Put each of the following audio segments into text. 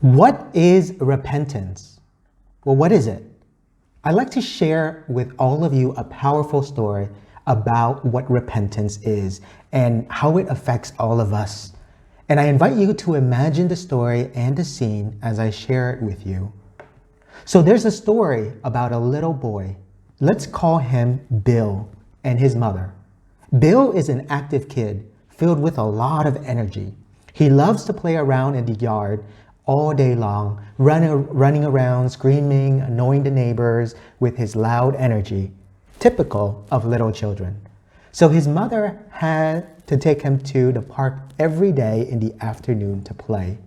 What is repentance? Well, what is it? I'd like to share with all of you a powerful story about what repentance is and how it affects all of us. And I invite you to imagine the story and the scene as I share it with you. So there's a story about a little boy. Let's call him Bill and his mother. Bill is an active kid filled with a lot of energy. He loves to play around in the yard all day long, running around, screaming, annoying the neighbors with his loud energy, typical of little children. So his mother had to take him to the park every day in the afternoon to play.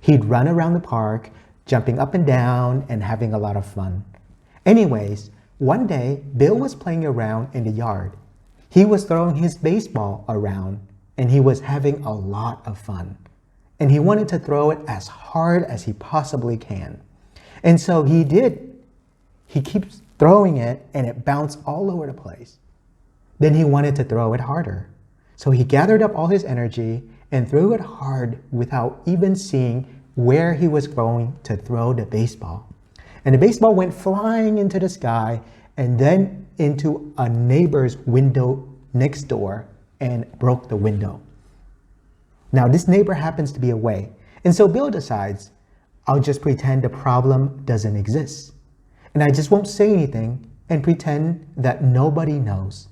He'd run around the park, jumping up and down and having a lot of fun. Anyways, one day, Bill was playing around in the yard. He was throwing his baseball around and he was having a lot of fun. And he wanted to throw it as hard as he possibly can. And so he did. He keeps throwing it and it bounced all over the place. Then he wanted to throw it harder. So he gathered up all his energy and threw it hard without even seeing where he was going to throw the baseball. And the baseball went flying into the sky and then into a neighbor's window next door and broke the window. Now, this neighbor happens to be away, and so Bill decides, I'll just pretend the problem doesn't exist. And I just won't say anything and pretend that nobody knows.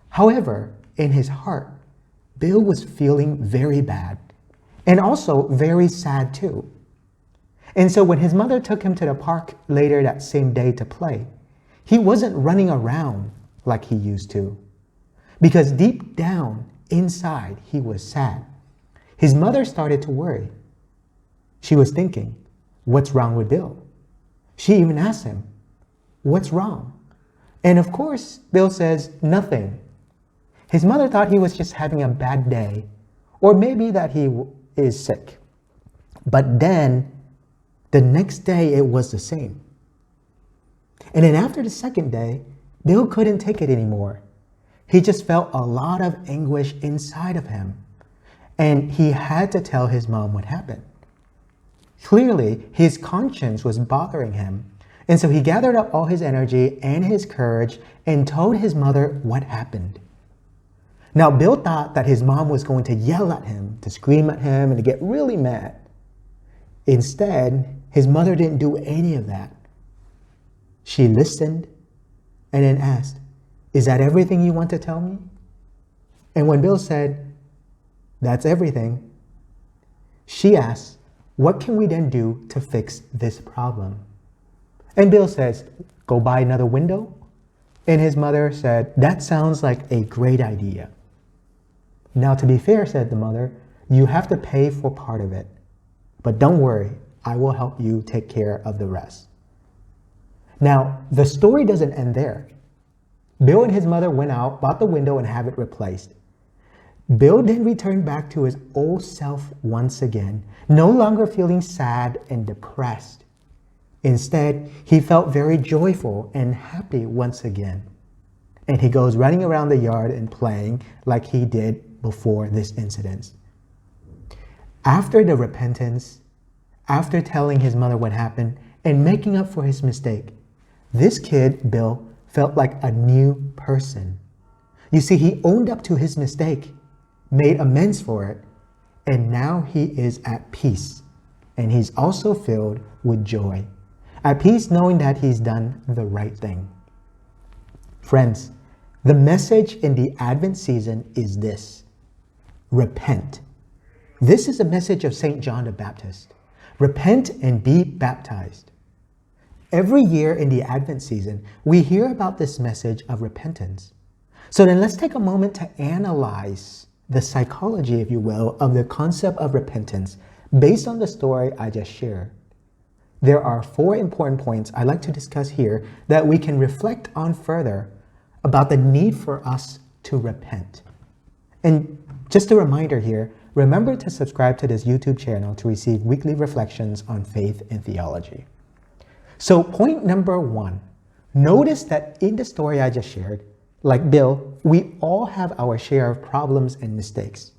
However, in his heart, Bill was feeling very bad and also very sad too. And so when his mother took him to the park later that same day to play, he wasn't running around like he used to, because deep down inside, he was sad. His mother started to worry. She was thinking, what's wrong with Bill? She even asked him, what's wrong? And of course, Bill says, nothing. His mother thought he was just having a bad day, or maybe that he is sick. But then, the next day, it was the same. And then after the second day, Bill couldn't take it anymore. He just felt a lot of anguish inside of him. And he had to tell his mom what happened. Clearly, his conscience was bothering him. And so he gathered up all his energy and his courage and told his mother what happened. Now, Bill thought that his mom was going to yell at him, to scream at him, and to get really mad. Instead, his mother didn't do any of that. She listened and then asked, is that everything you want to tell me? And when Bill said, that's everything, she asked, what can we then do to fix this problem? And Bill says, go buy another window? And his mother said, that sounds like a great idea. Now, to be fair, said the mother, you have to pay for part of it. But don't worry, I will help you take care of the rest. Now, the story doesn't end there. Bill and his mother went out, bought the window, and have it replaced. Bill then returned back to his old self once again, no longer feeling sad and depressed. Instead, he felt very joyful and happy once again. And he goes running around the yard and playing like he did before this incident. After the repentance, after telling his mother what happened and making up for his mistake, this kid, Bill, felt like a new person. You see, he owned up to his mistake, made amends for it, and now he is at peace. And he's also filled with joy. At peace knowing that he's done the right thing. Friends, the message in the Advent season is this: repent. This is a message of St. John the Baptist. Repent and be baptized. Every year in the Advent season, we hear about this message of repentance. So then let's take a moment to analyze the psychology, if you will, of the concept of repentance based on the story I just shared. There are 4 important points I'd like to discuss here that we can reflect on further about the need for us to repent. And just a reminder here, remember to subscribe to this YouTube channel to receive weekly reflections on faith and theology. So point number 1, notice that in the story I just shared, like Bill, we all have our share of problems and mistakes.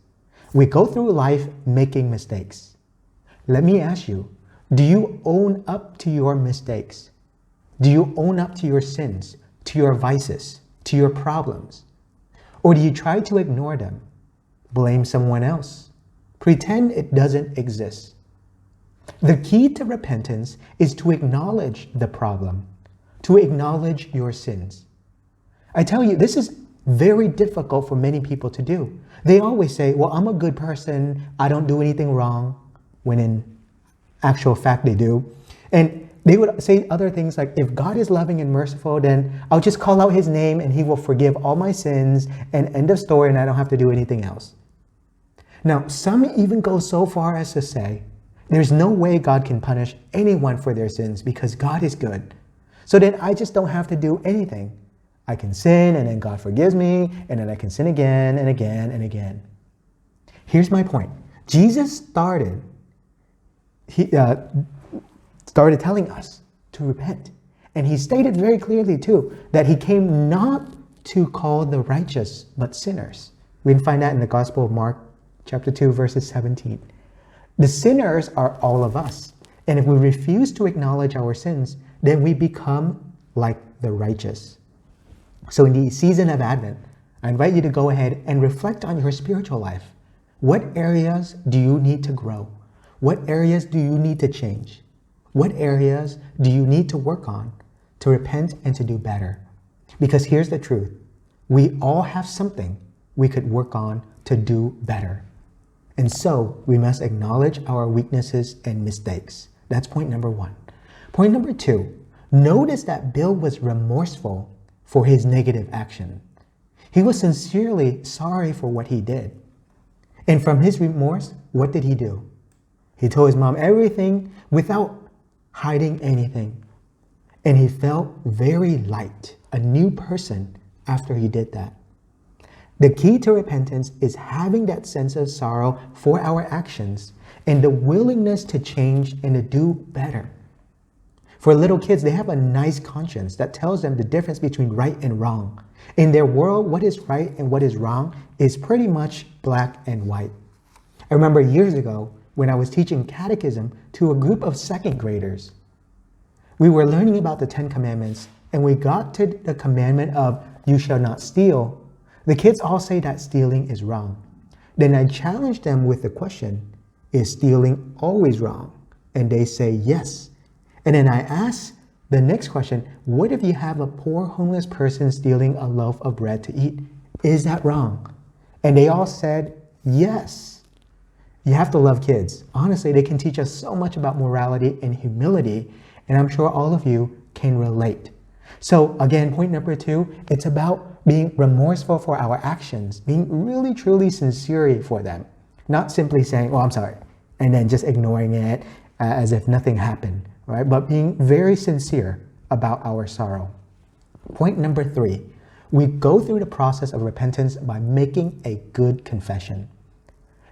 We go through life making mistakes. Let me ask you, do you own up to your mistakes? Do you own up to your sins, to your vices, to your problems? Or do you try to ignore them, blame someone else, pretend it doesn't exist? The key to repentance is to acknowledge the problem, to acknowledge your sins. I tell you, this is very difficult for many people to do. They always say, well, I'm a good person, I don't do anything wrong, when in actual fact they do. And they would say other things like, if God is loving and merciful, then I'll just call out his name and he will forgive all my sins, and end of story, and I don't have to do anything else. Now, some even go so far as to say, there's no way God can punish anyone for their sins because God is good. So then I just don't have to do anything. I can sin and then God forgives me, and then I can sin again and again and again. Here's my point. Jesus started telling us to repent. And he stated very clearly too, that he came not to call the righteous, but sinners. We can find that in the Gospel of Mark, chapter 2, verses 17. The sinners are all of us. And if we refuse to acknowledge our sins, then we become like the righteous. So in the season of Advent, I invite you to go ahead and reflect on your spiritual life. What areas do you need to grow? What areas do you need to change? What areas do you need to work on to repent and to do better? Because here's the truth. We all have something we could work on to do better. And so we must acknowledge our weaknesses and mistakes. That's point number one. Point number two, notice that Bill was remorseful for his negative action. He was sincerely sorry for what he did. And from his remorse, what did he do? He told his mom everything without hiding anything. And he felt very light, a new person after he did that. The key to repentance is having that sense of sorrow for our actions and the willingness to change and to do better. For little kids, they have a nice conscience that tells them the difference between right and wrong. In their world, what is right and what is wrong is pretty much black and white. I remember years ago when I was teaching catechism to a group of second graders. We were learning about the 10 Commandments, and we got to the commandment of you shall not steal. The kids all say that stealing is wrong. Then I challenged them with the question, is stealing always wrong? And they say yes. And then I asked the next question, what if you have a poor homeless person stealing a loaf of bread to eat? Is that wrong? And they all said yes. You have to love kids. Honestly, they can teach us so much about morality and humility, and I'm sure all of you can relate. So again, point number two, it's about being remorseful for our actions, being really, truly sincere for them. Not simply saying, oh, I'm sorry, and then just ignoring it as if nothing happened, right? But being very sincere about our sorrow. Point number three, we go through the process of repentance by making a good confession.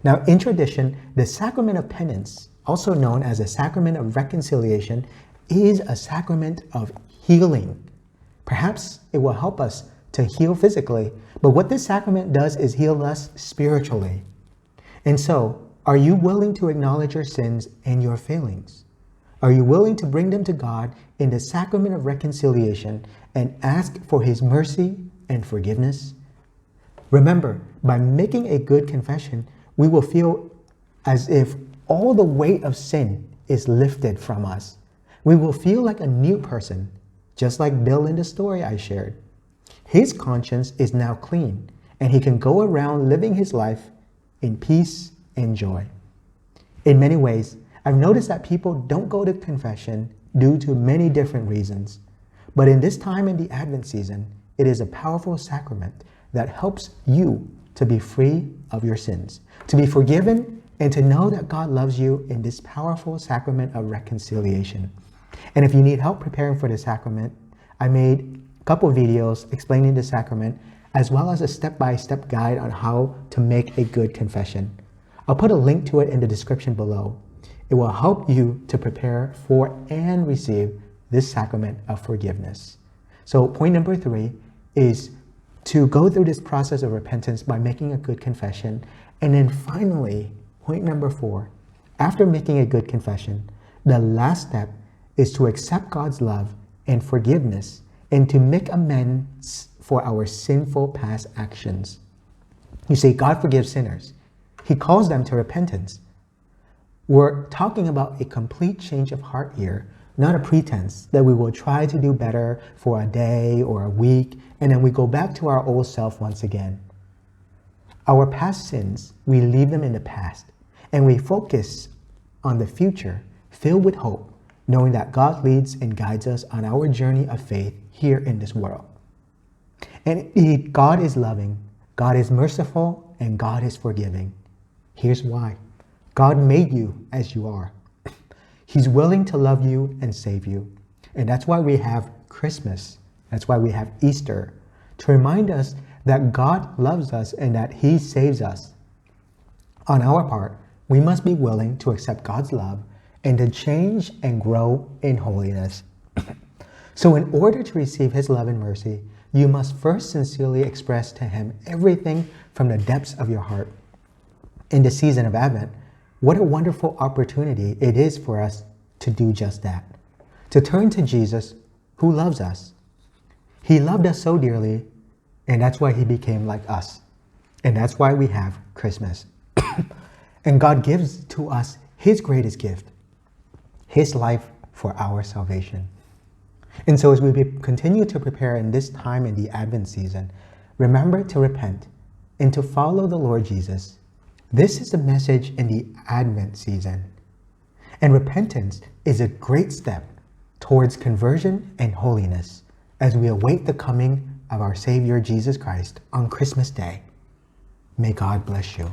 Now, in tradition, the Sacrament of Penance, also known as the Sacrament of Reconciliation, is a sacrament of healing. Perhaps it will help us to heal physically, but what this sacrament does is heal us spiritually. And so, are you willing to acknowledge your sins and your failings? Are you willing to bring them to God in the Sacrament of Reconciliation and ask for his mercy and forgiveness? Remember, by making a good confession, we will feel as if all the weight of sin is lifted from us. We will feel like a new person, just like Bill in the story I shared. His conscience is now clean, and he can go around living his life in peace and joy. In many ways, I've noticed that people don't go to confession due to many different reasons. But in this time in the Advent season, it is a powerful sacrament that helps you to be free of your sins, to be forgiven, and to know that God loves you in this powerful sacrament of reconciliation. And if you need help preparing for the sacrament, I made a couple of videos explaining the sacrament, as well as a step-by-step guide on how to make a good confession. I'll put a link to it in the description below. It will help you to prepare for and receive this sacrament of forgiveness. So point number three is to go through this process of repentance by making a good confession. And then finally, point number four, After making a good confession, the last step is to accept God's love and forgiveness and to make amends for our sinful past actions. You see, God forgives sinners. He calls them to repentance. We're talking about a complete change of heart here, not a pretense that we will try to do better for a day or a week, and then we go back to our old self once again. Our past sins, we leave them in the past, and we focus on the future, filled with hope, knowing that God leads and guides us on our journey of faith here in this world. And indeed, God is loving, God is merciful, and God is forgiving. Here's why. God made you as you are. He's willing to love you and save you. And that's why we have Christmas. That's why we have Easter, to remind us that God loves us and that He saves us. On our part, we must be willing to accept God's love and to change and grow in holiness. So in order to receive His love and mercy, you must first sincerely express to Him everything from the depths of your heart. In the season of Advent, what a wonderful opportunity it is for us to do just that, to turn to Jesus who loves us. He loved us so dearly, and that's why He became like us. And that's why we have Christmas. And God gives to us His greatest gift, His life for our salvation. And so as we continue to prepare in this time in the Advent season, remember to repent and to follow the Lord Jesus. This is the message in the Advent season. And repentance is a great step towards conversion and holiness as we await the coming of our Savior Jesus Christ on Christmas Day. May God bless you.